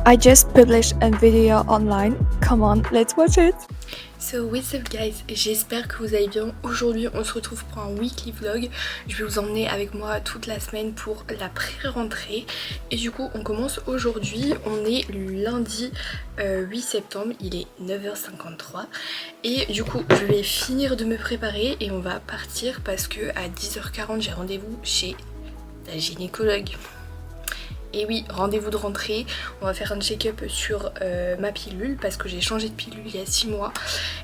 I just published a video online. Come on, let's watch it. So what's up guys, j'espère que vous allez bien. Aujourd'hui on se retrouve pour un weekly vlog. Je vais vous emmener avec moi toute la semaine pour la pré-rentrée. Et du coup on commence aujourd'hui, on est le lundi 8 septembre, il est 9h53. Et du coup je vais finir de me préparer et on va partir parce que à 10h40 j'ai rendez-vous chez la gynécologue. Et oui, rendez-vous de rentrée, on va faire un check-up sur ma pilule parce que j'ai changé de pilule il y a 6 mois.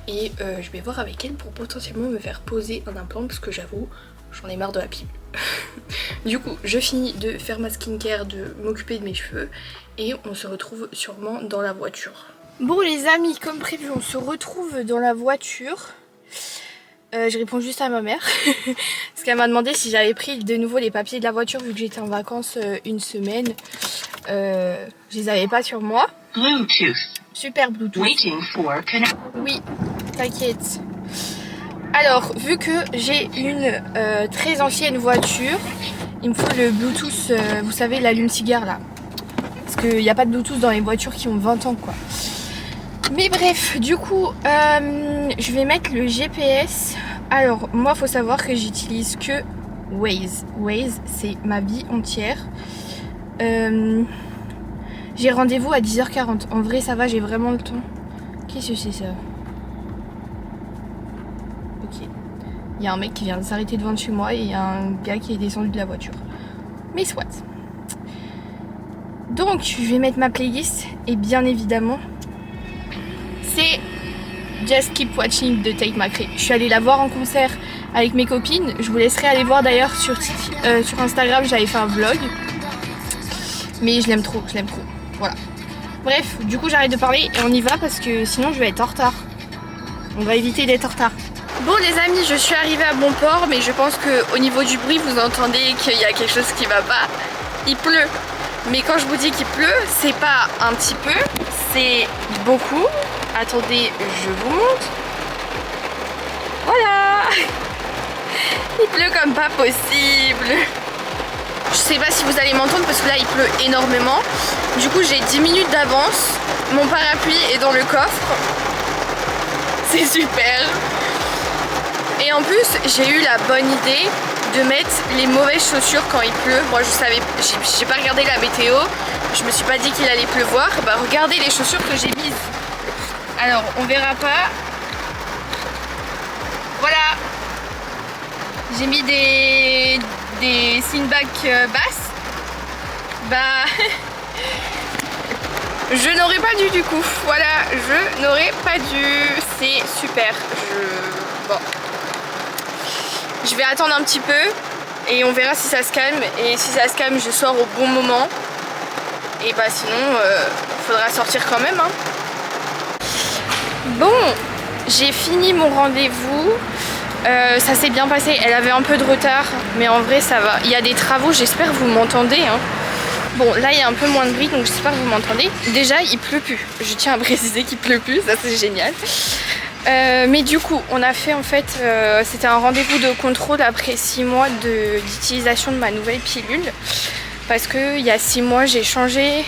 Et je vais voir avec elle pour potentiellement me faire poser un implant parce que j'avoue, j'en ai marre de la pilule. Du coup, je finis de faire ma skincare, de m'occuper de mes cheveux et on se retrouve sûrement dans la voiture. Bon les amis, comme prévu, on se retrouve dans la voiture. Je réponds juste à ma mère parce qu'elle m'a demandé si j'avais pris de nouveau les papiers de la voiture vu que j'étais en vacances une semaine. Je les avais pas sur moi. Bluetooth. Super Bluetooth. Waiting for Oui, t'inquiète. Alors, vu que j'ai une très ancienne voiture, il me faut le Bluetooth, vous savez, l'allume-cigare là. Parce qu'il n'y a pas de Bluetooth dans les voitures qui ont 20 ans quoi. Mais bref, du coup, je vais mettre le GPS. Alors, moi, faut savoir que j'utilise que Waze. Waze, c'est ma vie entière. J'ai rendez-vous à 10h40. En vrai, ça va, j'ai vraiment le temps. Qu'est-ce que c'est ça? Ok. Il y a un mec qui vient de s'arrêter devant de chez moi et il y a un gars qui est descendu de la voiture. Mais soit. Donc, je vais mettre ma playlist et bien évidemment... c'est Just Keep Watching de Tate McRae. Je suis allée la voir en concert avec mes copines. Je vous laisserai aller voir d'ailleurs sur Instagram, j'avais fait un vlog. Mais je l'aime trop, Voilà. Bref, du coup j'arrête de parler et on y va parce que sinon je vais être en retard. On va éviter d'être en retard. Bon les amis, je suis arrivée à bon port, mais je pense qu'au niveau du bruit, vous entendez qu'il y a quelque chose qui va pas. Il pleut. Mais quand je vous dis qu'il pleut, c'est pas un petit peu, c'est beaucoup. Attendez, je vous montre. Voilà. Il pleut comme pas possible. Je sais pas si vous allez m'entendre parce que là il pleut énormément. Du coup j'ai 10 minutes d'avance. Mon parapluie est dans le coffre. C'est super. Et en plus j'ai eu la bonne idée de mettre les mauvaises chaussures quand il pleut. Moi je savais, j'ai pas regardé la météo. Je me suis pas dit qu'il allait pleuvoir. Bah regardez les chaussures que j'ai mises. Alors on verra pas. Voilà. J'ai mis des Sinbad basses. Bah je n'aurais pas dû du coup. Voilà, je n'aurais pas dû. C'est super. Bon. Je vais attendre un petit peu et on verra si ça se calme. Et si ça se calme, je sors au bon moment. Et bah sinon, faudra sortir quand même. Hein. Bon, j'ai fini mon rendez-vous. Ça s'est bien passé. Elle avait un peu de retard, mais en vrai ça va. Il y a des travaux, j'espère que vous m'entendez. Hein. Bon, là il y a un peu moins de bruit, donc j'espère que vous m'entendez. Déjà, il pleut plus. Je tiens à préciser qu'il pleut plus, ça c'est génial. Mais du coup, on a fait en fait, c'était un rendez-vous de contrôle après 6 mois d'utilisation de ma nouvelle pilule. Parce que il y a 6 mois, j'ai changé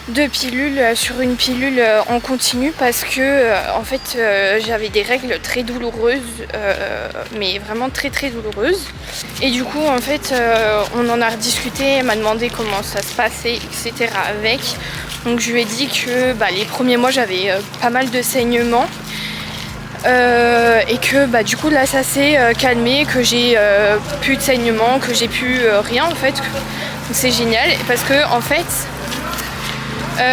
de pilule sur une pilule en continu parce que en fait j'avais des règles très douloureuses, mais vraiment très douloureuses. Et du coup en fait on en a rediscuté, elle m'a demandé comment ça se passait, etc. avec. Donc je lui ai dit que les premiers mois j'avais pas mal de saignements. Et que du coup là ça s'est calmé, que j'ai plus de saignements, que j'ai plus rien en fait. Donc c'est génial parce que en fait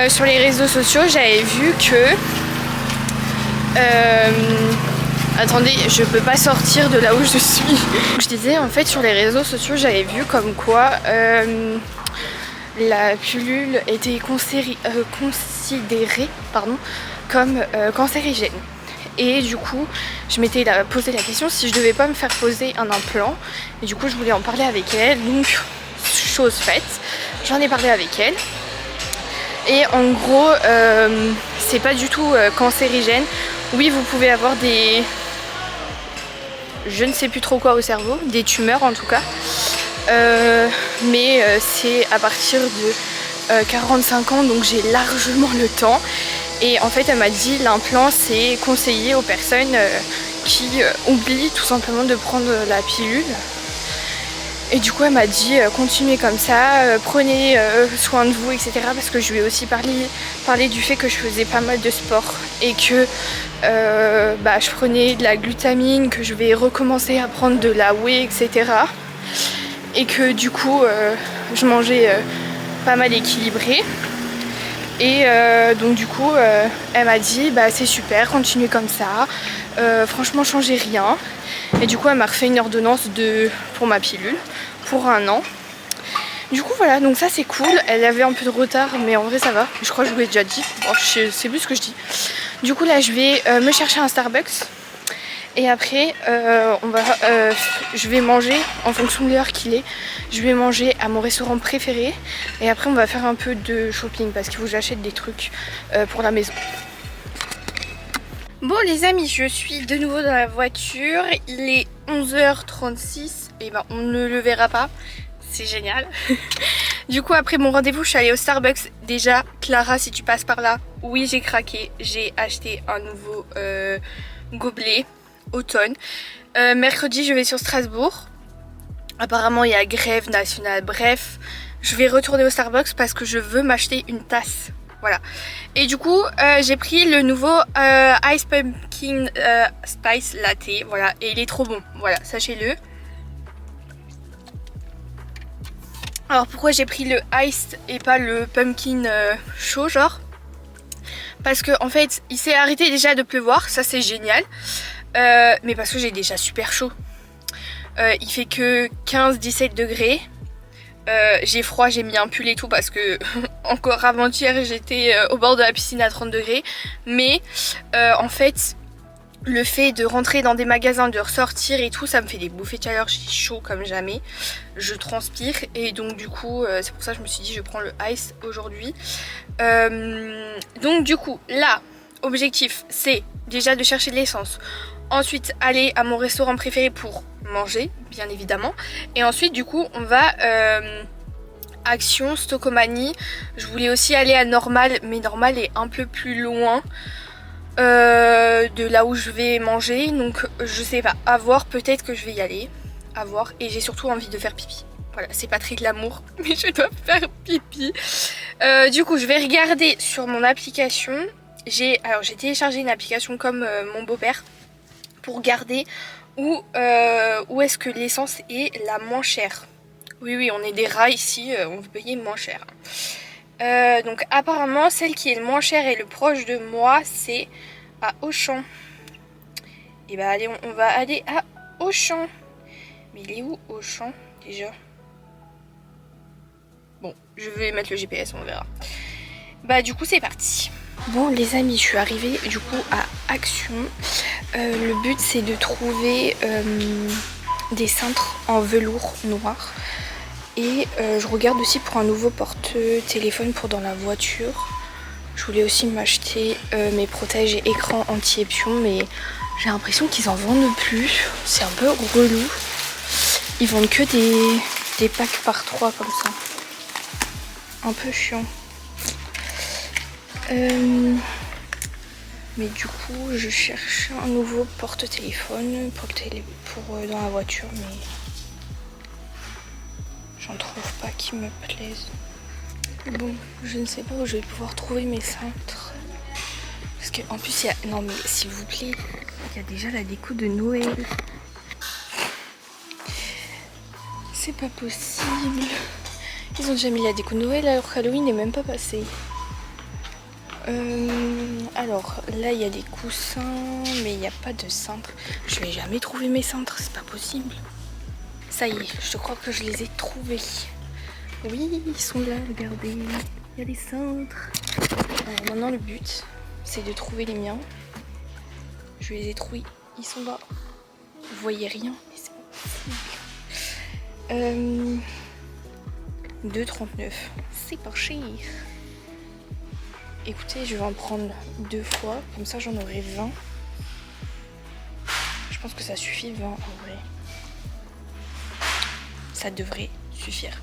sur les réseaux sociaux j'avais vu que attendez, je peux pas sortir de là où je suis. Je disais en fait sur les réseaux sociaux j'avais vu comme quoi la pilule était considérée comme cancérigène. Et du coup, je m'étais posé la question si je devais pas me faire poser un implant. Et du coup, je voulais en parler avec elle. Donc, chose faite, j'en ai parlé avec elle. Et en gros, c'est pas du tout cancérigène. Oui, vous pouvez avoir des... je ne sais plus trop quoi au cerveau, des tumeurs en tout cas. Mais c'est à partir de 45 ans, donc j'ai largement le temps. Et en fait elle m'a dit l'implant c'est conseillé aux personnes qui oublient tout simplement de prendre la pilule. Et du coup elle m'a dit continuez comme ça, prenez soin de vous, etc. Parce que je lui ai aussi parlé du fait que je faisais pas mal de sport et que je prenais de la glutamine, que je vais recommencer à prendre de la whey, etc. Et que du coup je mangeais pas mal équilibré. Et donc du coup elle m'a dit c'est super, continuez comme ça, franchement changez rien. Et du coup elle m'a refait une ordonnance pour ma pilule pour 1 an. Du coup voilà, donc ça c'est cool. Elle avait un peu de retard mais en vrai ça va, je crois que je vous l'ai déjà dit, bon, je sais plus ce que je dis. Du coup là je vais me chercher un Starbucks. Et après je vais manger en fonction de l'heure qu'il est. Je vais manger à mon restaurant préféré. Et après on va faire un peu de shopping parce qu'il faut que j'achète des trucs pour la maison. Bon les amis, je suis de nouveau dans la voiture. Il est 11h36 et on ne le verra pas. C'est génial. Du coup après mon rendez-vous je suis allée au Starbucks. Déjà Clara, si tu passes par là, oui j'ai craqué. J'ai acheté un nouveau gobelet automne. Mercredi je vais sur Strasbourg. Apparemment il y a grève nationale. Bref, je vais retourner au Starbucks parce que je veux m'acheter une tasse. Voilà. Et du coup j'ai pris le nouveau Ice Pumpkin Spice Latte. Voilà. Et il est trop bon. Voilà, sachez-le. Alors pourquoi j'ai pris le Ice et pas le Pumpkin chaud genre? Parce que en fait il s'est arrêté déjà de pleuvoir. Ça c'est génial. Mais parce que j'ai déjà super chaud. Il fait que 15-17 degrés. J'ai froid, j'ai mis un pull et tout parce que encore avant-hier j'étais au bord de la piscine à 30 degrés. Mais en fait le fait de rentrer dans des magasins, de ressortir et tout, ça me fait des bouffées de chaleur. J'ai chaud comme jamais, je transpire. Et donc du coup c'est pour ça que je me suis dit je prends le ice aujourd'hui. Donc du coup là objectif c'est déjà de chercher de l'essence. Ensuite aller à mon restaurant préféré pour manger bien évidemment. Et ensuite du coup on va Action, Stocomanie. Je voulais aussi aller à Normal, mais Normal est un peu plus loin de là où je vais manger. Donc je sais pas, à voir, peut-être que je vais y aller. À voir. Et j'ai surtout envie de faire pipi. Voilà, c'est pas très glamour, mais je dois faire pipi. Du coup je vais regarder sur mon application. J'ai téléchargé une application comme mon beau-père pour regarder où est-ce que l'essence est la moins chère. Oui, on est des rats ici, on veut payer moins cher. Donc apparemment celle qui est le moins chère et le proche de moi c'est à Auchan. Et bah allez, on va aller à Auchan. Mais il est où Auchan déjà? Bon, je vais mettre le GPS, on verra. Bah du coup c'est parti. Bon les amis, je suis arrivée du coup à Action. Le but c'est de trouver des cintres en velours noir. Et je regarde aussi pour un nouveau porte-téléphone pour dans la voiture. Je voulais aussi m'acheter mes protèges écran anti-épion, mais j'ai l'impression qu'ils en vendent plus. C'est un peu relou. Ils vendent que des packs par 3 comme ça. Un peu chiant. Mais du coup je cherche un nouveau porte-téléphone pour dans la voiture, mais j'en trouve pas qui me plaisent. Bon, je ne sais pas où je vais pouvoir trouver mes cintres. Parce qu'en plus il y a... Non mais s'il vous plaît, il y a déjà la déco de Noël. C'est pas possible. Ils ont déjà mis la déco de Noël alors qu'Halloween n'est même pas passé. Alors là il y a des coussins mais il n'y a pas de cintre. Je vais jamais trouver mes cintres, c'est pas possible. Ça y est, je crois que je les ai trouvés. Oui, ils sont là, regardez. Il y a des cintres. Alors maintenant le but c'est de trouver les miens. Je les ai trouvés, ils sont là. Vous voyez rien, mais c'est pas possible. 2,39. C'est pas cher. Écoutez, je vais en prendre 2 fois, comme ça j'en aurai 20. Je pense que ça suffit 20 en vrai. Ça devrait suffire,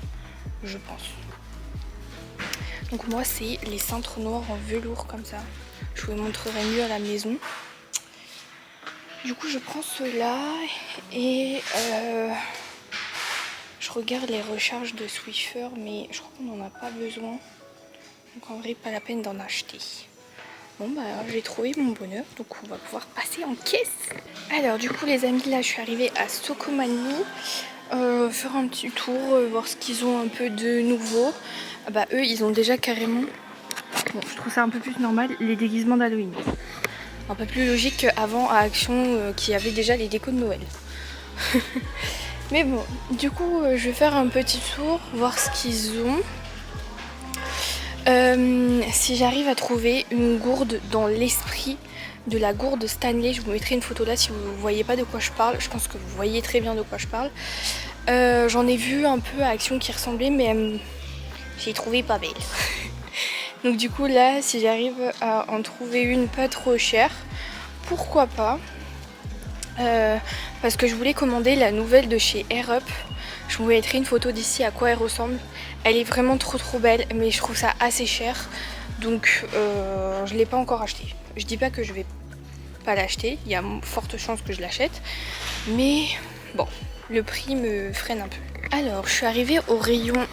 je pense. Donc moi c'est les cintres noirs en velours comme ça. Je vous les montrerai mieux à la maison. Du coup je prends ceux-là et je regarde les recharges de Swiffer, mais je crois qu'on n'en a pas besoin. Donc en vrai pas la peine d'en acheter. Bon bah j'ai trouvé mon bonheur, donc on va pouvoir passer en caisse. Alors du coup les amis, là je suis arrivée à Socomani. Faire un petit tour, voir ce qu'ils ont un peu de nouveau. Ah bah eux ils ont déjà carrément, bon je trouve ça un peu plus normal, les déguisements d'Halloween. Un peu plus logique qu'avant à Action qui avait déjà les décos de Noël. Mais bon, du coup je vais faire un petit tour, voir ce qu'ils ont. Si j'arrive à trouver une gourde dans l'esprit de la gourde Stanley, je vous mettrai une photo là si vous ne voyez pas de quoi je parle. Je pense que vous voyez très bien de quoi je parle. J'en ai vu un peu à Action qui ressemblait, mais j'ai trouvé pas belle. Donc du coup là, si j'arrive à en trouver une pas trop chère, pourquoi pas. Parce que je voulais commander la nouvelle de chez Air Up. Je vous mettrai une photo d'ici à quoi elle ressemble. Elle est vraiment trop belle, mais je trouve ça assez cher. Donc je ne l'ai pas encore acheté. Je dis pas que je vais pas l'acheter, il y a forte chance que je l'achète. Mais bon, le prix me freine un peu. Alors je suis arrivée au rayon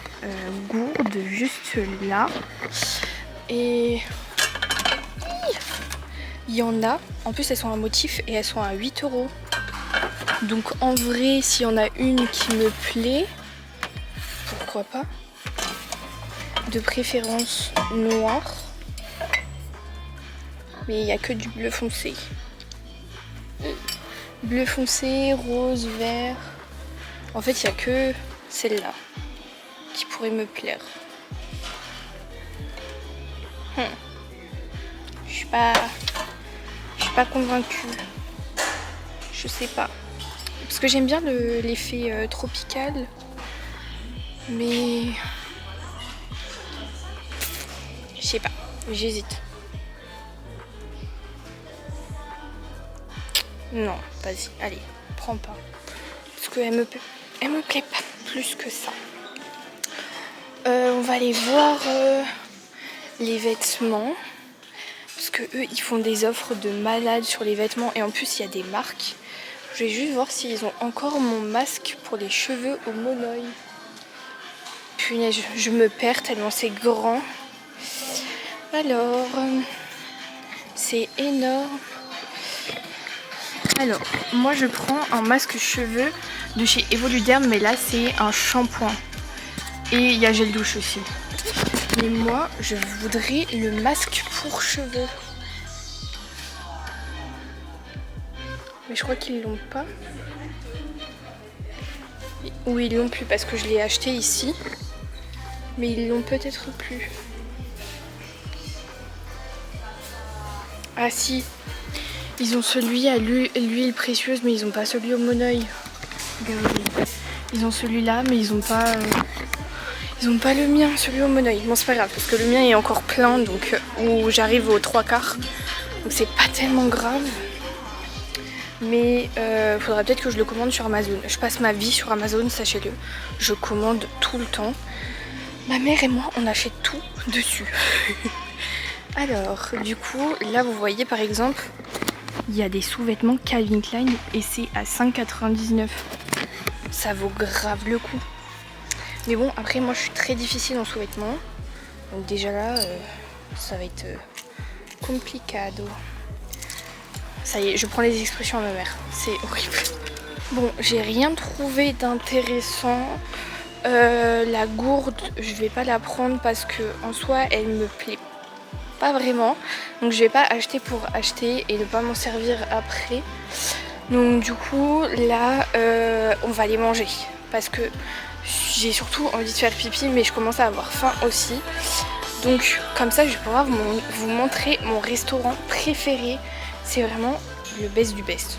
gourde juste là. Et il y en a. En plus elles sont à motif et elles sont à 8 €. Donc en vrai, s'il y en a une qui me plaît, pourquoi pas. De préférence noir. Mais il n'y a que du bleu foncé. Bleu foncé, rose, vert. En fait, il n'y a que celle-là qui pourrait me plaire. Je suis pas convaincue. Je sais pas. Parce que j'aime bien l'effet tropical. Mais je sais pas, j'hésite. Non, vas-y, allez, prends pas. Parce qu'elle me plaît pas plus que ça. On va aller voir les vêtements. Parce que eux, ils font des offres de malades sur les vêtements. Et en plus, il y a des marques. Je vais juste voir s'ils ont encore mon masque pour les cheveux au monoeil. Punaise, je me perds tellement c'est grand. Alors, c'est énorme. Alors, moi je prends un masque cheveux de chez Evoluderm, mais là c'est un shampoing. Et il y a gel douche aussi. Mais moi, je voudrais le masque pour cheveux. Mais je crois qu'ils l'ont pas. Ou ils l'ont plus parce que je l'ai acheté ici. Mais ils l'ont peut-être plus. Ah si, ils ont celui à l'huile précieuse, mais ils ont pas celui au monoeil. Ils ont celui-là, mais ils ont pas le mien, celui au monoeil. Bon, c'est pas grave, parce que le mien est encore plein, donc où j'arrive aux 3/4. Donc c'est pas tellement grave. Mais faudra peut-être que je le commande sur Amazon. Je passe ma vie sur Amazon, sachez-le. Je commande tout le temps. Ma mère et moi, on achète tout dessus. Alors, du coup, là vous voyez par exemple, il y a des sous-vêtements Calvin Klein et c'est à 5,99 €. Ça vaut grave le coup. Mais bon, après moi je suis très difficile en sous-vêtements. Donc déjà là, ça va être complicado. Ça y est, je prends les expressions à ma mère. C'est horrible. Bon, j'ai rien trouvé d'intéressant. La gourde, je vais pas la prendre parce que en soi, elle me plaît pas vraiment. Donc je vais pas acheter pour acheter et ne pas m'en servir après. Donc du coup, là, on va les manger. Parce que j'ai surtout envie de faire pipi, mais je commence à avoir faim aussi. Donc comme ça, je vais pouvoir vous montrer mon restaurant préféré. C'est vraiment le best du best.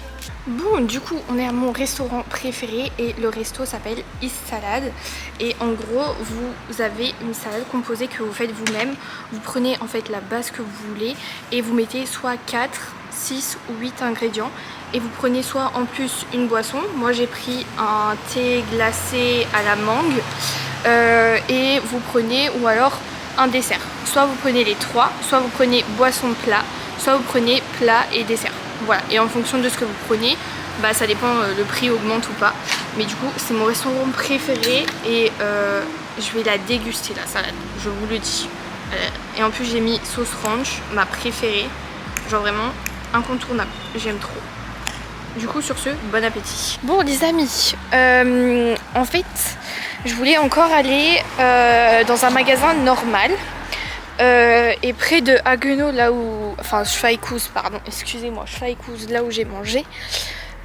Bon, du coup, on est à mon restaurant préféré et le resto s'appelle Is Salad. Et en gros, vous avez une salade composée que vous faites vous-même. Vous prenez en fait la base que vous voulez et vous mettez soit 4, 6 ou 8 ingrédients. Et vous prenez soit en plus une boisson. Moi, j'ai pris un thé glacé à la mangue. Et vous prenez, ou alors un dessert. Soit vous prenez les 3, soit vous prenez boisson plat, soit vous prenez plat et dessert. Voilà, et en fonction de ce que vous prenez, bah ça dépend, le prix augmente ou pas. Mais du coup c'est mon restaurant préféré et je vais la déguster la salade, je vous le dis. Et en plus j'ai mis sauce ranch, ma préférée, genre vraiment incontournable, j'aime trop. Du coup sur ce, bon appétit. Bon les amis, en fait je voulais encore aller dans un magasin normal. Et près de Haguenau, là où... Enfin, Schweikhouse, pardon, excusez-moi, Schweikhouse, là où j'ai mangé.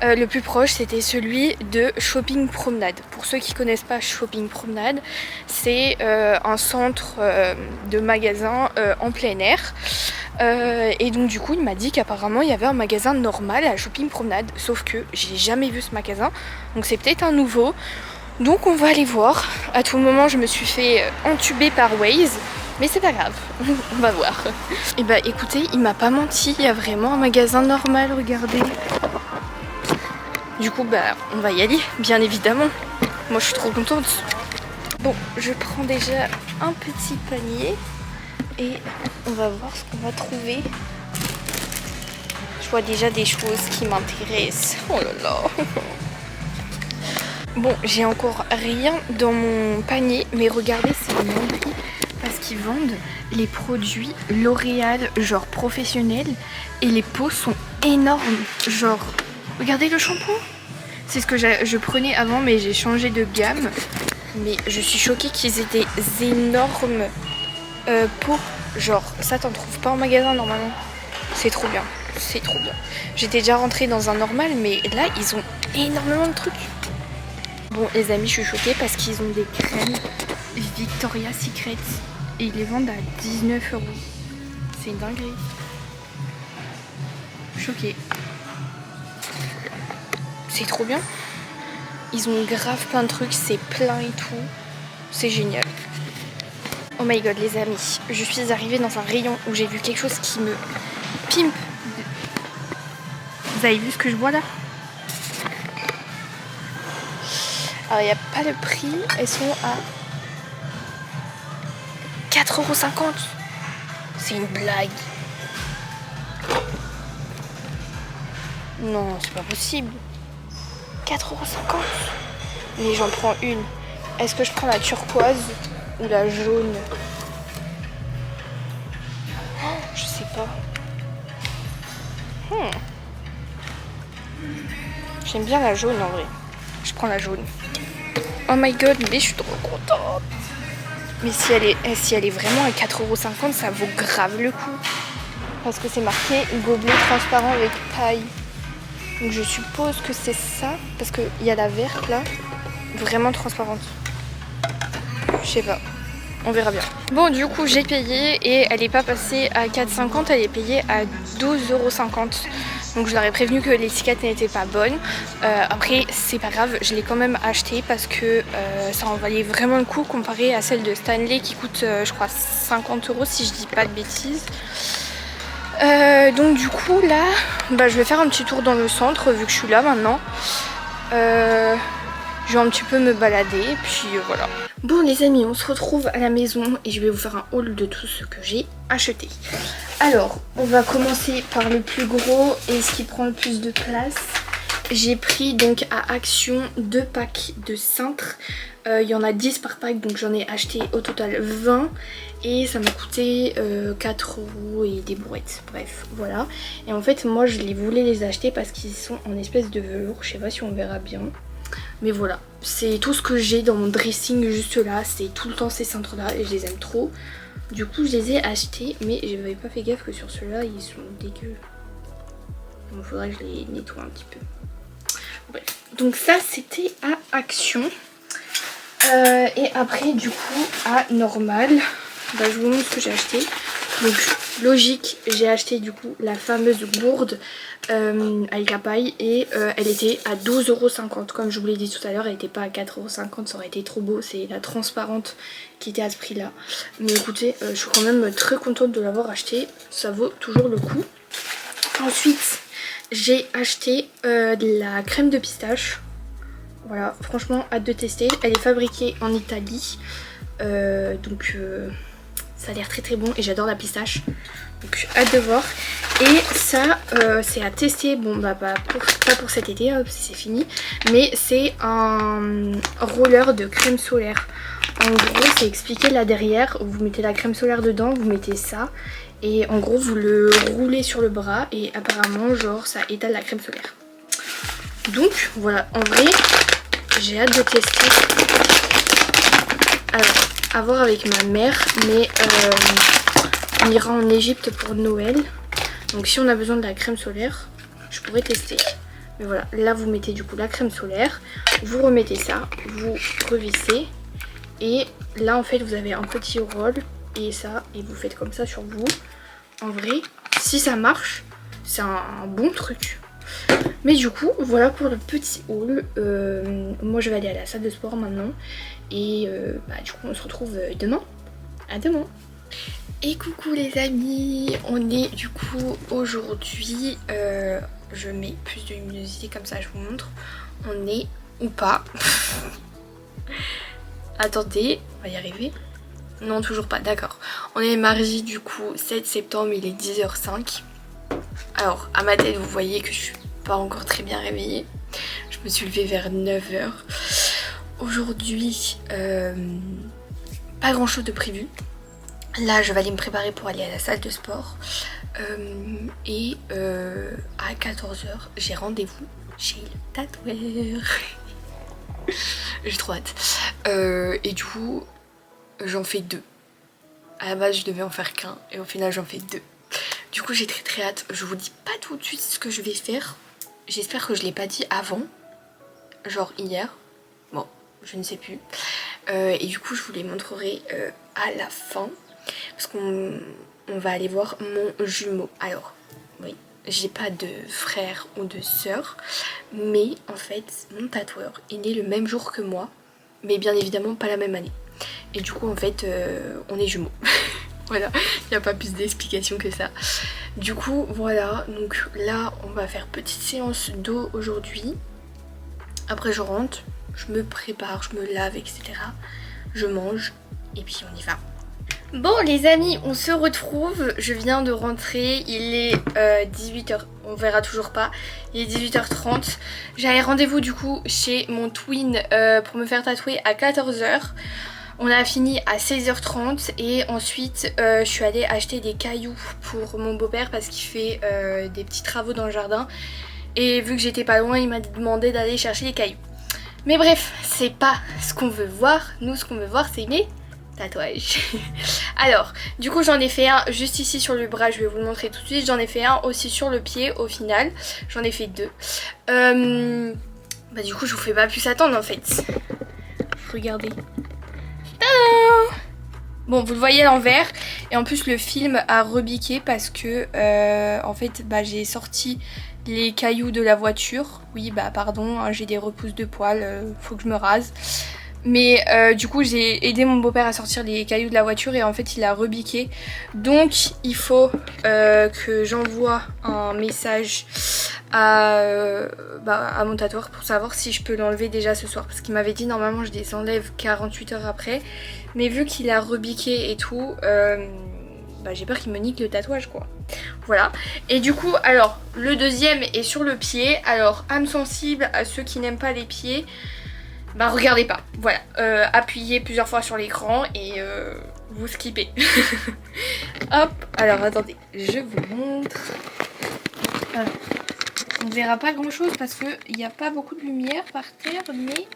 Le plus proche, c'était celui de Shopping Promenade. Pour ceux qui connaissent pas Shopping Promenade, c'est un centre de magasin en plein air. Et donc du coup, il m'a dit qu'apparemment, il y avait un magasin normal à Shopping Promenade. Sauf que j'ai jamais vu ce magasin, donc c'est peut-être un nouveau. Donc on va aller voir. À tout moment, je me suis fait entuber par Waze. Mais c'est pas grave, on va voir. Et bah écoutez, il m'a pas menti, il y a vraiment un magasin normal, regardez. Du coup bah on va y aller, bien évidemment. Moi je suis trop contente. Bon, je prends déjà un petit panier et on va voir ce qu'on va trouver. Je vois déjà des choses qui m'intéressent. Oh là là. Bon, j'ai encore rien dans mon panier, mais regardez, c'est une menterie. Parce qu'ils vendent les produits L'Oréal genre professionnels et les pots sont énormes. Genre, regardez le shampoing. C'est ce que je prenais avant mais j'ai changé de gamme. Mais je suis choquée qu'ils aient des énormes pots. Genre, ça t'en trouves pas en magasin normalement. C'est trop bien, c'est trop bien. J'étais déjà rentrée dans un normal mais là ils ont énormément de trucs. Bon les amis, je suis choquée parce qu'ils ont des crèmes Victoria's Secret et ils les vendent à 19 €. C'est une dinguerie. Choquée. C'est trop bien. Ils ont grave plein de trucs, c'est plein et tout. C'est génial. Oh my god les amis, je suis arrivée dans un rayon où j'ai vu quelque chose qui me pimpe. Vous avez vu ce que je bois là? Alors il n'y a pas le prix, elles sont à 4,50 €. C'est une blague. Non, c'est pas possible. 4,50 €. Mais j'en prends une. Est-ce que je prends la turquoise ou la jaune? Oh, je sais pas. J'aime bien la jaune en vrai. Je prends la jaune. Oh my god, mais je suis trop contente. Mais si elle est vraiment à 4,50 €, ça vaut grave le coup. Parce que c'est marqué gobelet transparent avec paille. Donc je suppose que c'est ça. Parce qu'il y a la verte là. Vraiment transparente. Je sais pas. On verra bien. Bon du coup j'ai payé et elle n'est pas passée à 4,50 €, elle est payée à 12,50 €. Donc je leur ai prévenu que l'étiquette n'était pas bonne. Après c'est pas grave, je l'ai quand même acheté parce que ça en valait vraiment le coup comparé à celle de Stanley qui coûte je crois 50 € si je dis pas de bêtises. Donc du coup là bah, je vais faire un petit tour dans le centre vu que je suis là maintenant. Je vais un petit peu me balader et puis voilà. Bon les amis, on se retrouve à la maison et je vais vous faire un haul de tout ce que j'ai acheté. Alors, on va commencer par le plus gros et ce qui prend le plus de place. J'ai pris donc à Action 2 packs de cintres. Il y en a 10 par pack donc j'en ai acheté au total 20 et ça m'a coûté 4 € et des brouettes. Bref, voilà. Et en fait moi je voulais les acheter parce qu'ils sont en espèce de velours. Je sais pas si on verra bien. Mais voilà, c'est tout ce que j'ai dans mon dressing juste là, c'est tout le temps ces cintres là et je les aime trop. Du coup je les ai achetés mais je n'avais pas fait gaffe que sur ceux-là ils sont dégueux. Donc il faudrait que je les nettoie un petit peu. Bref, donc ça c'était à Action. Et après du coup à Normal, bah, je vous montre ce que j'ai acheté. Donc logique, j'ai acheté du coup la fameuse gourde avec la paille et elle était à 12,50 € comme je vous l'ai dit tout à l'heure. Elle n'était pas à 4,50 €, ça aurait été trop beau. C'est la transparente qui était à ce prix là. Mais écoutez, je suis quand même très contente de l'avoir acheté, ça vaut toujours le coup. Ensuite j'ai acheté de la crème de pistache. Voilà, franchement hâte de tester. Elle est fabriquée en Italie, donc Ça a l'air très très bon et j'adore la pistache. Donc hâte de voir. Et ça c'est à tester, bon bah pas pour cet été hein, parce que c'est fini. Mais c'est un roller de crème solaire. En gros c'est expliqué là derrière, vous mettez la crème solaire dedans, vous mettez ça. Et en gros vous le roulez sur le bras et apparemment genre ça étale la crème solaire. Donc voilà, en vrai j'ai hâte de tester. Alors à voir avec ma mère, mais on ira en Égypte pour Noël. Donc si on a besoin de la crème solaire, je pourrais tester. Mais voilà, là vous mettez du coup la crème solaire, vous remettez ça, vous revissez. Et là en fait vous avez un petit roll et ça, et vous faites comme ça sur vous. En vrai, si ça marche, c'est un bon truc. Mais du coup, voilà pour le petit haul. Moi je vais aller à la salle de sport maintenant. Et du coup on se retrouve demain. À demain. Et coucou les amis, on est du coup aujourd'hui, je mets plus de luminosité comme ça je vous montre. On est ou pas. Attendez, on va y arriver. Non toujours pas, d'accord. On est mardi du coup 7 septembre, il est 10h05. Alors à ma tête vous voyez que je suis pas encore très bien réveillée. Je me suis levée vers 9h. Aujourd'hui pas grand chose de prévu. Là je vais aller me préparer pour aller à la salle de sport. Et à 14h j'ai rendez-vous chez le tatoueur. J'ai trop hâte. Et du coup j'en fais 2. À la base je devais en faire qu'un et au final j'en fais 2. Du coup j'ai très très hâte. Je vous dis pas tout de suite ce que je vais faire. J'espère que je l'ai pas dit avant. Genre hier. Bon, je ne sais plus. Et du coup je vous les montrerai à la fin. Parce qu'on va aller voir mon jumeau. Alors, oui, j'ai pas de frère ou de sœur. Mais en fait, mon tatoueur est né le même jour que moi. Mais bien évidemment pas la même année. Et du coup en fait, on est jumeaux. Voilà, il n'y a pas plus d'explication que ça. Du coup, voilà. Donc là, on va faire petite séance d'eau aujourd'hui. Après je rentre, je me prépare, je me lave, etc. Je mange et puis on y va. Bon les amis, on se retrouve, je viens de rentrer, il est 18h, on verra toujours pas, il est 18h30. J'avais rendez-vous du coup chez mon twin pour me faire tatouer à 14h. On a fini à 16h30 et ensuite je suis allée acheter des cailloux pour mon beau-père parce qu'il fait des petits travaux dans le jardin. Et vu que j'étais pas loin, il m'a demandé d'aller chercher les cailloux. Mais bref, c'est pas ce qu'on veut voir, nous ce qu'on veut voir c'est mes tatouage. Alors du coup j'en ai fait un juste ici sur le bras, je vais vous le montrer tout de suite. J'en ai fait un aussi sur le pied au final. J'en ai fait 2. Du coup je vous fais pas plus attendre en fait. Regardez. Tadam! Bon vous le voyez à l'envers. Et en plus le film a rebiqué parce que en fait j'ai sorti les cailloux de la voiture. Oui pardon hein, j'ai des repousses de poils, faut que je me rase. Mais du coup j'ai aidé mon beau-père à sortir les cailloux de la voiture et en fait il a rebiqué. Donc il faut que j'envoie un message à mon tatoueur pour savoir si je peux l'enlever déjà ce soir. Parce qu'il m'avait dit normalement je les enlève 48 heures après. Mais vu qu'il a rebiqué et tout, j'ai peur qu'il me nique le tatouage quoi. Voilà. Et du coup alors le deuxième est sur le pied. Alors âme sensible à ceux qui n'aiment pas les pieds. Regardez pas, voilà, appuyez plusieurs fois sur l'écran et vous skippez. Hop, alors attendez, je vous montre. Alors, on ne verra pas grand chose parce qu'il n'y a pas beaucoup de lumière par terre, mais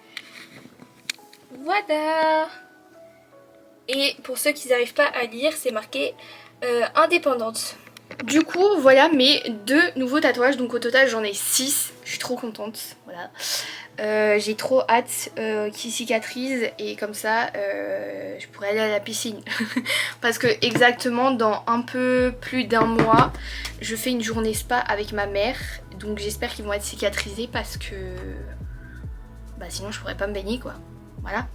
voilà. Et pour ceux qui n'arrivent pas à lire, c'est marqué indépendante. Du coup, voilà mes 2 nouveaux tatouages, donc au total j'en ai 6, je suis trop contente, voilà. J'ai trop hâte qu'ils cicatrisent et comme ça je pourrais aller à la piscine. Parce que exactement dans un peu plus d'1 mois je fais une journée spa avec ma mère. Donc j'espère qu'ils vont être cicatrisés parce que sinon je pourrais pas me baigner quoi. Voilà.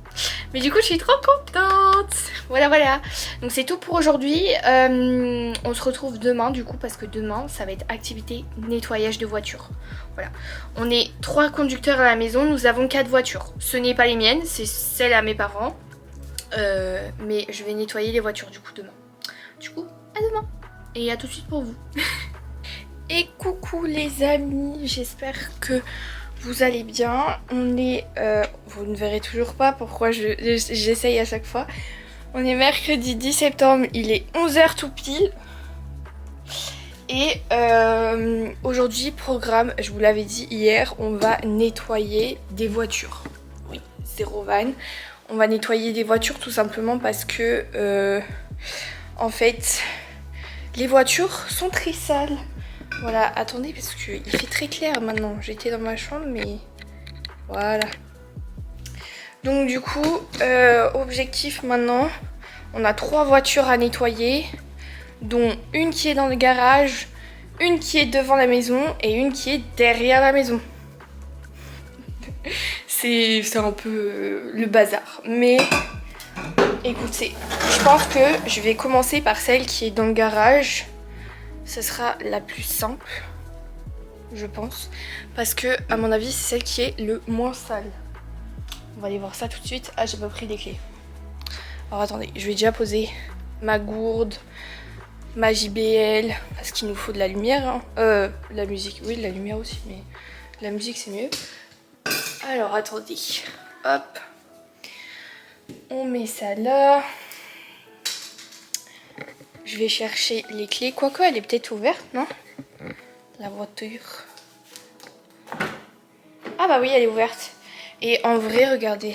Mais du coup je suis trop contente. Voilà. Donc c'est tout pour aujourd'hui. On se retrouve demain du coup parce que demain ça va être activité nettoyage de voiture. Voilà. On est 3 conducteurs à la maison. Nous avons 4 voitures. Ce n'est pas les miennes, c'est celles à mes parents. Mais je vais nettoyer les voitures du coup demain. Du coup, à demain. Et à tout de suite pour vous. Et coucou les amis, j'espère que vous allez bien. On est... vous ne verrez toujours pas pourquoi j'essaye à chaque fois. On est mercredi 10 septembre, il est 11h tout pile. Et aujourd'hui, programme, je vous l'avais dit hier, on va nettoyer des voitures. Oui, zéro van. On va nettoyer des voitures tout simplement parce que, en fait, les voitures sont très sales. Voilà, attendez parce qu'il fait très clair maintenant. J'étais dans ma chambre, mais voilà. Donc du coup, objectif maintenant, on a 3 voitures à nettoyer, dont une qui est dans le garage, une qui est devant la maison et une qui est derrière la maison. C'est un peu le bazar. Mais écoutez, je pense que je vais commencer par celle qui est dans le garage. Ce sera la plus simple, je pense. Parce que, à mon avis, c'est celle qui est le moins sale. On va aller voir ça tout de suite. Ah, j'ai pas pris les clés. Alors attendez, je vais déjà poser ma gourde, ma JBL, parce qu'il nous faut de la lumière. Hein. La musique, oui, de la lumière aussi, mais la musique c'est mieux. Alors attendez, hop. On met ça là. Je vais chercher les clés. Quoique, elle est peut-être ouverte, non? La voiture. Ah bah oui, elle est ouverte. Et en vrai, regardez.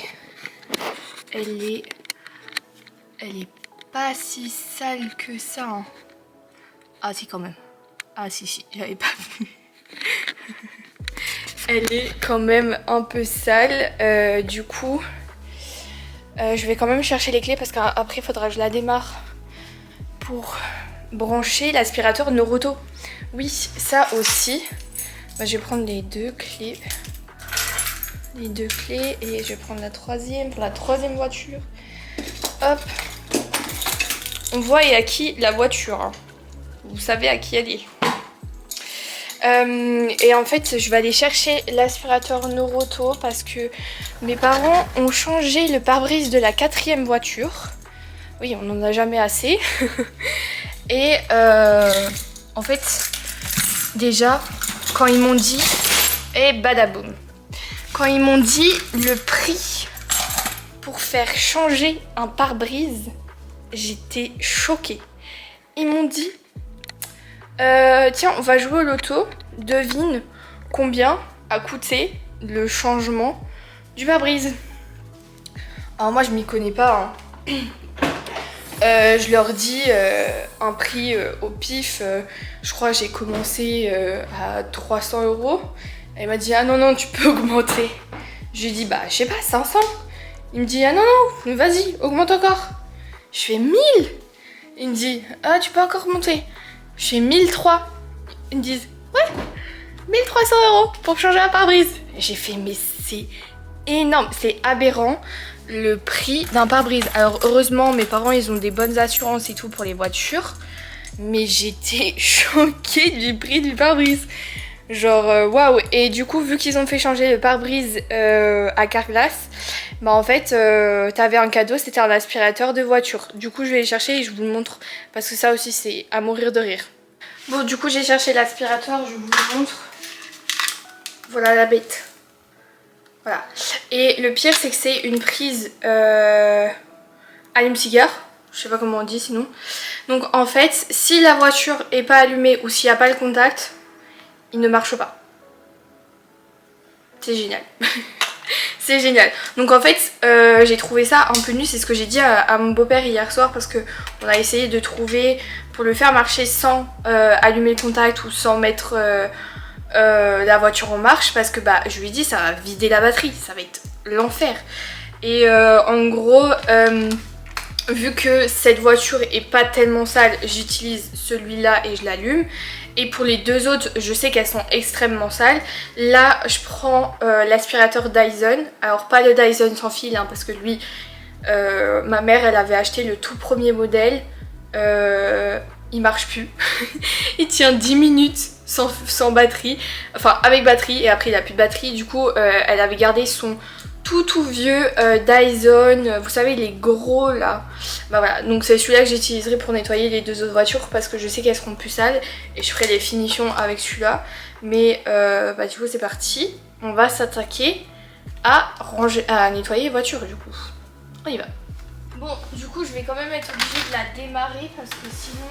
Elle est pas si sale que ça. Hein. Ah si, quand même. Ah si, j'avais pas vu. Elle est quand même un peu sale. Du coup, je vais quand même chercher les clés parce qu'après, il faudra que je la démarre pour brancher l'aspirateur Noroto. Oui, ça aussi. Bah, je vais prendre les 2 clés. Les 2 clés et je vais prendre la troisième pour la troisième voiture. Hop. On voit et à qui la voiture. Hein. Vous savez à qui elle est. Et en fait, je vais aller chercher l'aspirateur Noroto parce que mes parents ont changé le pare-brise de la 4e voiture. Oui, on n'en a jamais assez. Et en fait, déjà, quand ils m'ont dit... Et badaboum. Quand ils m'ont dit le prix pour faire changer un pare-brise, j'étais choquée. Ils m'ont dit, tiens, on va jouer au loto. Devine combien a coûté le changement du pare-brise. Alors moi, je m'y connais pas. Hein. Je leur dis un prix au pif. Je crois que j'ai commencé à 300 €. Elle m'a dit ah non tu peux augmenter. Je lui ai dit bah je sais pas 500. Il me dit ah non vas-y augmente encore. Je fais 1000. Il me dit ah tu peux encore monter. Je fais 1003. Ils me disent ouais 1300 € pour changer un pare-brise. J'ai fait mais c'est énorme, c'est aberrant le prix d'un pare-brise. Alors heureusement mes parents ils ont des bonnes assurances et tout pour les voitures. Mais j'étais choquée du prix du pare-brise. Genre waouh. Et du coup vu qu'ils ont fait changer le pare-brise à Carglass, bah en fait t'avais un cadeau, c'était un aspirateur de voiture. Du coup je vais les chercher et je vous le montre parce que ça aussi c'est à mourir de rire. Bon du coup j'ai cherché l'aspirateur, je vous le montre. Voilà la bête. Voilà. Et le pire c'est que c'est une prise allume-cigare. Je sais pas comment on dit sinon. Donc en fait si la voiture est pas allumée ou s'il n'y a pas le contact, il ne marche pas. C'est génial. C'est génial. Donc en fait j'ai trouvé ça un peu nul. C'est ce que j'ai dit à mon beau-père hier soir. Parce que on a essayé de trouver pour le faire marcher sans allumer le contact ou sans mettre la voiture en marche. Parce que bah je lui ai dit ça va vider la batterie. Ça va être l'enfer. Et en gros vu que cette voiture est pas tellement sale, j'utilise celui-là et je l'allume. Et pour les 2 autres, je sais qu'elles sont extrêmement sales. Là, je prends l'aspirateur Dyson. Alors pas le Dyson sans fil, hein, parce que lui, ma mère, elle avait acheté le tout premier modèle. Il marche plus. Il tient 10 minutes sans batterie. Enfin, avec batterie, et après il a plus de batterie. Du coup, elle avait gardé son tout vieux Dyson, vous savez les gros là. Bah voilà, donc c'est celui-là que j'utiliserai pour nettoyer les deux autres voitures parce que je sais qu'elles seront plus sales et je ferai les finitions avec celui-là. Mais bah du coup c'est parti, on va s'attaquer à nettoyer les voitures du coup. On y va. Bon, du coup je vais quand même être obligée de la démarrer parce que sinon...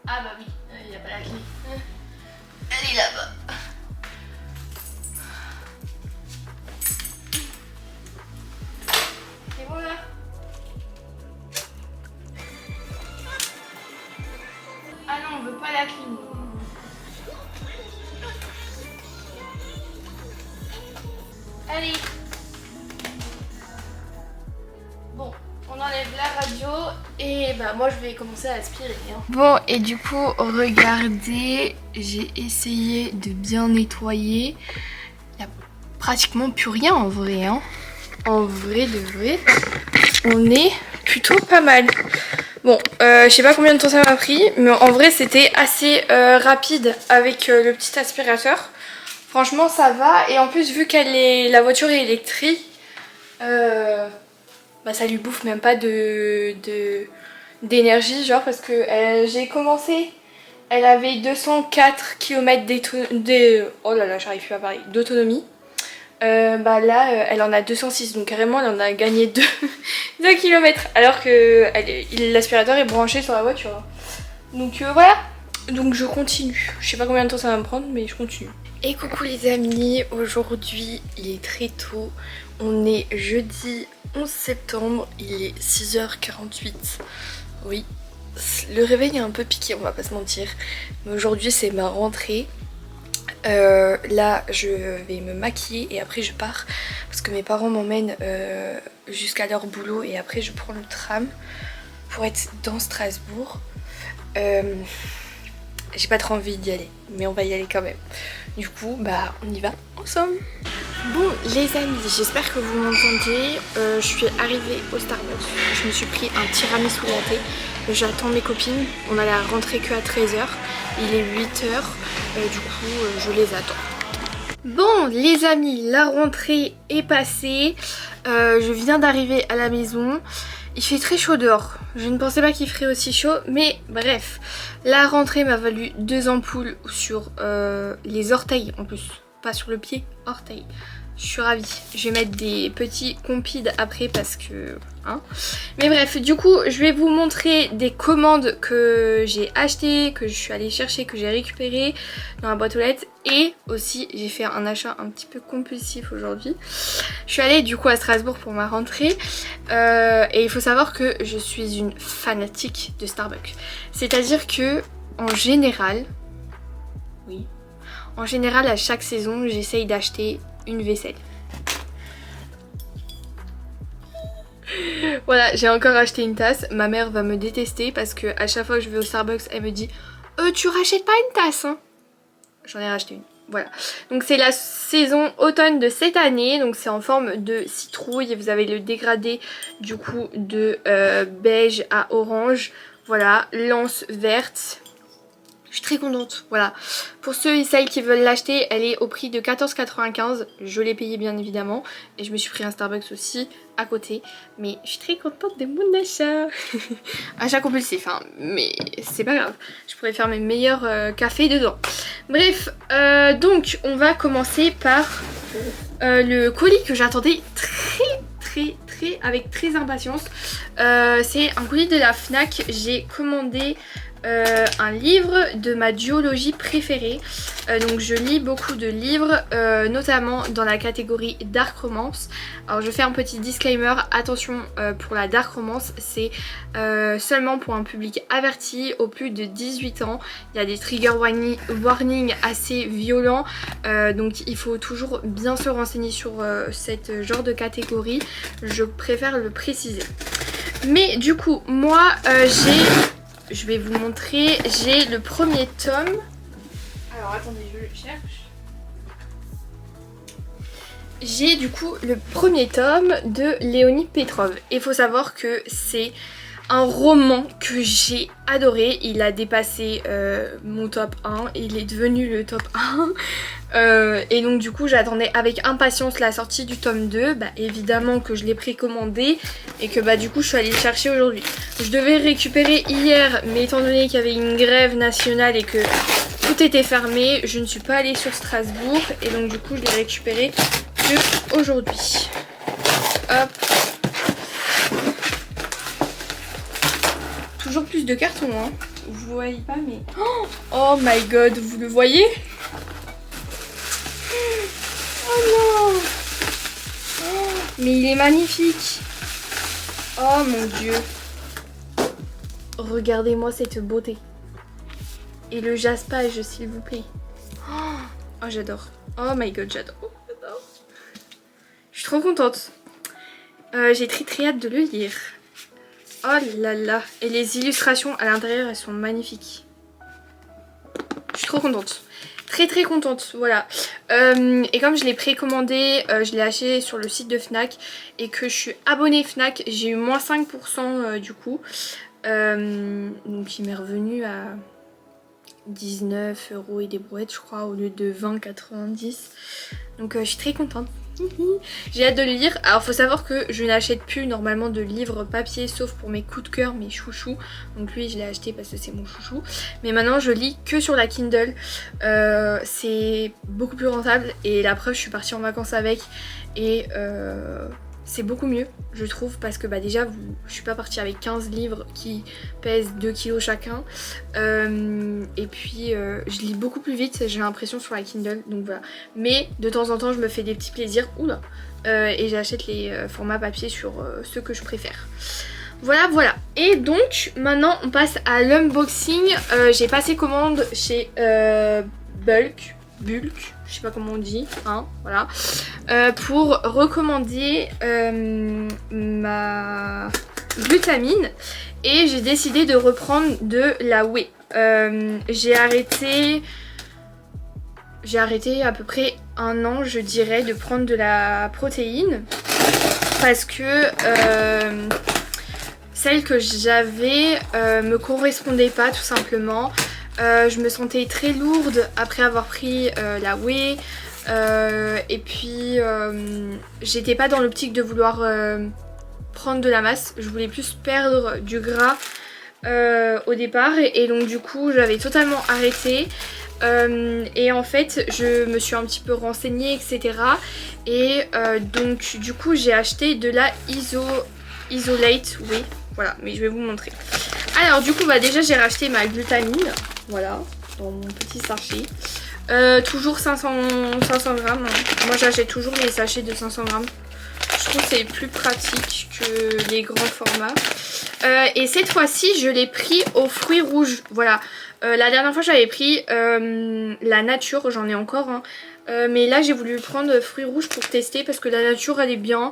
Ah bah oui, il n'y a pas la clé. Elle est là-bas. Et voilà. Ah non, on veut pas la clé. Allez. Bon, on enlève la radio et bah moi je vais commencer à aspirer. Hein. Bon, et du coup, regardez, j'ai essayé de bien nettoyer. Il n'y a pratiquement plus rien en vrai. Hein. En vrai de vrai, on est plutôt pas mal. Bon, je sais pas combien de temps ça m'a pris, mais en vrai c'était assez rapide avec le petit aspirateur. Franchement ça va, et en plus vu la voiture est électrique, bah ça lui bouffe même pas d'énergie, genre parce que j'ai commencé, elle avait 204 km oh là là j'arrive plus à parler, d'autonomie. Bah là elle en a 206, donc carrément elle en a gagné 2 km alors que l'aspirateur est branché sur la voiture. Donc voilà, donc je continue. Je sais pas combien de temps ça va me prendre, mais je continue. Et coucou les amis, aujourd'hui il est très tôt, on est jeudi 11 septembre, il est 6h48. Oui, le réveil est un peu piqué, on va pas se mentir, mais aujourd'hui c'est ma rentrée. Là je vais me maquiller et après je pars parce que mes parents m'emmènent jusqu'à leur boulot et après je prends le tram pour être dans Strasbourg. J'ai pas trop envie d'y aller, mais on va y aller quand même. Du coup bah on y va ensemble. Bon les amis, j'espère que vous m'entendez. Je suis arrivée au Starbucks, je me suis pris un tiramisu latte. J'attends mes copines, on a la rentrée que à 13h, il est 8h, du coup je les attends. Bon les amis, la rentrée est passée, je viens d'arriver à la maison, il fait très chaud dehors, je ne pensais pas qu'il ferait aussi chaud, mais bref, la rentrée m'a valu 2 ampoules sur les orteils en plus, pas sur le pied, orteils. Je suis ravie. Je vais mettre des petits compides après parce que... Hein. Mais bref, du coup, je vais vous montrer des commandes que j'ai achetées, que je suis allée chercher, que j'ai récupérées dans la boîte aux lettres. Et aussi, j'ai fait un achat un petit peu compulsif aujourd'hui. Je suis allée du coup à Strasbourg pour ma rentrée. Et il faut savoir que je suis une fanatique de Starbucks. C'est-à-dire que, en général... Oui. En général, à chaque saison, j'essaye d'acheter une vaisselle. Voilà, j'ai encore acheté une tasse. Ma mère va me détester parce que à chaque fois que je vais au Starbucks, elle me dit tu rachètes pas une tasse hein. J'en ai racheté une. Voilà. Donc c'est la saison automne de cette année. Donc c'est en forme de citrouille. Et vous avez le dégradé du coup de beige à orange. Voilà, lance verte. Je suis très contente, voilà. Pour ceux et celles qui veulent l'acheter, elle est au prix de 14,95 €. Je l'ai payé bien évidemment. Et je me suis pris un Starbucks aussi à côté. Mais je suis très contente de mon achat. Achat compulsif, hein. Mais c'est pas grave. Je pourrais faire mes meilleurs cafés dedans. Bref, donc on va commencer par le colis que j'attendais avec très impatience. C'est un colis de la Fnac. J'ai commandé... un livre de ma duologie préférée. Donc je lis beaucoup de livres, notamment dans la catégorie Dark Romance. Alors je fais un petit disclaimer, attention pour la Dark Romance, c'est seulement pour un public averti au plus de 18 ans. Il y a des trigger warnings assez violents, donc il faut toujours bien se renseigner sur cette genre de catégorie. Je préfère le préciser. Mais du coup, moi je vais vous montrer, j'ai le premier tome. Alors attendez, je le cherche. J'ai du coup le premier tome de Léonie Petrov. Et il faut savoir que c'est un roman que j'ai adoré. Il a dépassé mon top 1. Il est devenu le top 1. Et donc du coup j'attendais avec impatience la sortie du tome 2. Bah évidemment que je l'ai précommandé et que bah du coup je suis allée le chercher aujourd'hui. Je devais récupérer hier, mais étant donné qu'il y avait une grève nationale et que tout était fermé, je ne suis pas allée sur Strasbourg. Et donc du coup je l'ai récupéré que aujourd'hui. Hop. Toujours plus de carton, hein. Vous voyez pas, mais... Oh my god, vous le voyez? Oh non! Mais il est magnifique! Oh mon dieu! Regardez-moi cette beauté. Et le jaspage, s'il vous plaît. Oh, j'adore. Oh my god, j'adore. Je suis trop contente. J'ai très hâte de le lire. Oh là là. Et les illustrations à l'intérieur, elles sont magnifiques. Je suis trop contente. Très contente, voilà. Et comme je l'ai précommandé, je l'ai acheté sur le site de Fnac. Et que je suis abonnée Fnac, j'ai eu moins 5% du coup. Donc il m'est revenu à 19 € et des brouettes, je crois, au lieu de 20,90. Donc je suis très contente. J'ai hâte de le lire. Alors faut savoir que je n'achète plus normalement de livres papier sauf pour mes coups de cœur, mes chouchous. Donc lui je l'ai acheté parce que c'est mon chouchou. Mais maintenant je lis que sur la Kindle. C'est beaucoup plus rentable et la preuve je suis partie en vacances avec. Et c'est beaucoup mieux je trouve parce que bah déjà je suis pas partie avec 15 livres qui pèsent 2 kg chacun. Et puis je lis beaucoup plus vite, j'ai l'impression, sur la Kindle, donc voilà. Mais de temps en temps je me fais des petits plaisirs, oula, et j'achète les formats papier sur ceux que je préfère. Voilà. Et donc maintenant on passe à l'unboxing. J'ai passé commande chez Bulk, je sais pas comment on dit, hein, voilà, pour recommander ma glutamine. Et j'ai décidé de reprendre de la whey. J'ai arrêté à peu près 1 an, je dirais, de prendre de la protéine parce que celle que j'avais me correspondait pas, tout simplement. Je me sentais très lourde après avoir pris la whey. Et puis j'étais pas dans l'optique de vouloir prendre de la masse. Je voulais plus perdre du gras au départ. Et donc du coup j'avais totalement arrêté. Et en fait je me suis un petit peu renseignée, etc. Et donc du coup j'ai acheté de la Isolate Whey. Voilà, mais je vais vous montrer. Alors du coup bah déjà j'ai racheté ma glutamine. Voilà, dans mon petit sachet. Toujours 500 grammes. Moi j'achète toujours les sachets de 500 grammes. Je trouve que c'est plus pratique que les grands formats. Et cette fois-ci je l'ai pris aux fruits rouges. Voilà. La dernière fois j'avais pris la nature, j'en ai encore. Hein. Mais là j'ai voulu prendre fruits rouges pour tester parce que la nature elle est bien.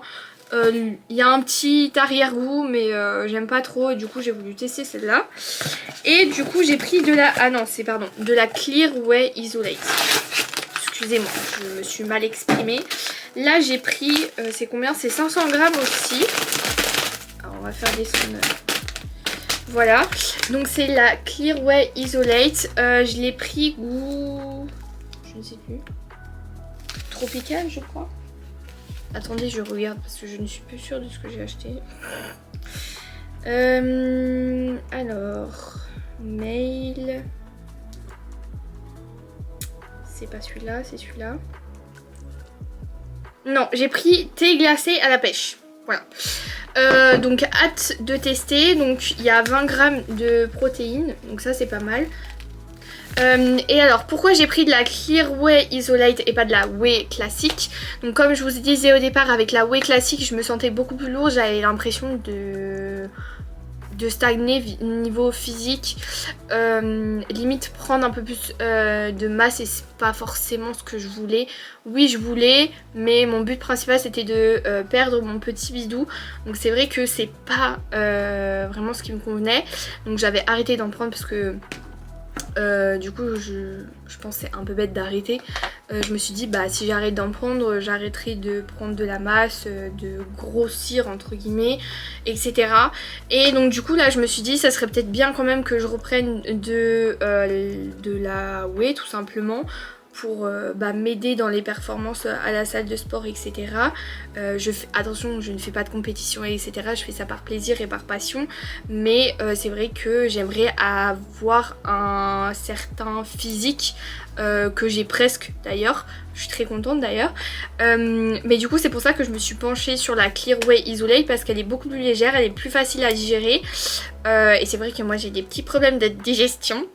Il y a un petit arrière-goût mais j'aime pas trop et du coup j'ai voulu tester celle-là. Et du coup j'ai pris de la... Ah non, c'est pardon, de la Clear Whey Isolate. Excusez-moi, je me suis mal exprimée. Là j'ai pris, c'est combien? C'est 500 grammes aussi. Alors on va faire des sons. Voilà, donc c'est la Clear Whey Isolate. Je l'ai pris goût... Je ne sais plus. Tropical je crois. Attendez, je regarde parce que je ne suis plus sûre de ce que j'ai acheté. Alors, mail. C'est pas celui-là, c'est celui-là. Non, j'ai pris thé glacé à la pêche. Voilà. Donc hâte de tester. Donc il y a 20 grammes de protéines. Donc ça c'est pas mal. Et alors pourquoi j'ai pris de la Clear Whey Isolate et pas de la whey classique? Donc comme je vous disais au départ, avec la whey classique je me sentais beaucoup plus lourde, j'avais l'impression de stagner niveau physique, limite prendre un peu plus de masse, et c'est pas forcément ce que je voulais. Oui je voulais, mais mon but principal c'était de perdre mon petit bidou, donc c'est vrai que c'est pas vraiment ce qui me convenait, donc j'avais arrêté d'en prendre parce que Du coup je pense que c'est un peu bête d'arrêter. Je me suis dit bah si j'arrête d'en prendre, j'arrêterai de prendre de la masse, de grossir entre guillemets, etc. Et donc du coup là je me suis dit ça serait peut-être bien quand même que je reprenne de la whey tout simplement, pour m'aider dans les performances à la salle de sport, etc. Attention, je ne fais pas de compétition, etc. Je fais ça par plaisir et par passion. Mais c'est vrai que j'aimerais avoir un certain physique que j'ai presque d'ailleurs. Je suis très contente d'ailleurs. Mais du coup c'est pour ça que je me suis penchée sur la Clear Whey Isolate parce qu'elle est beaucoup plus légère, elle est plus facile à digérer. Et c'est vrai que moi j'ai des petits problèmes de digestion.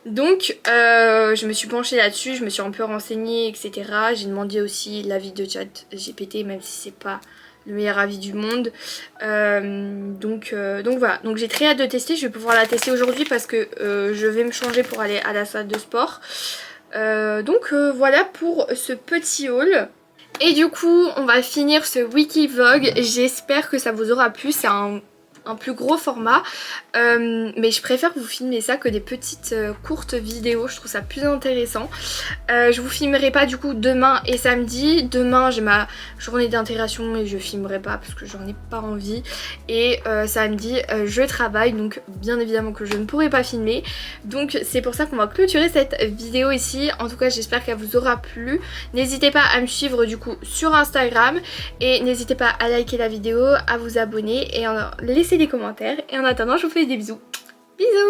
Donc je me suis penchée là-dessus, je me suis un peu renseignée, etc. J'ai demandé aussi l'avis de ChatGPT, même si c'est pas le meilleur avis du monde. Donc voilà, donc j'ai très hâte de tester. Je vais pouvoir la tester aujourd'hui parce que je vais me changer pour aller à la salle de sport. Voilà pour ce petit haul. Et du coup on va finir ce weekly vlog. J'espère que ça vous aura plu. C'est un plus gros format, mais je préfère vous filmer ça que des petites courtes vidéos, je trouve ça plus intéressant. Je vous filmerai pas du coup demain et samedi. Demain j'ai ma journée d'intégration et je filmerai pas parce que j'en ai pas envie, et samedi je travaille, donc bien évidemment que je ne pourrai pas filmer. Donc c'est pour ça qu'on va clôturer cette vidéo ici. En tout cas j'espère qu'elle vous aura plu. N'hésitez pas à me suivre du coup sur Instagram, et n'hésitez pas à liker la vidéo, à vous abonner et à laisser des commentaires. Et en attendant je vous fais des bisous. Bisous.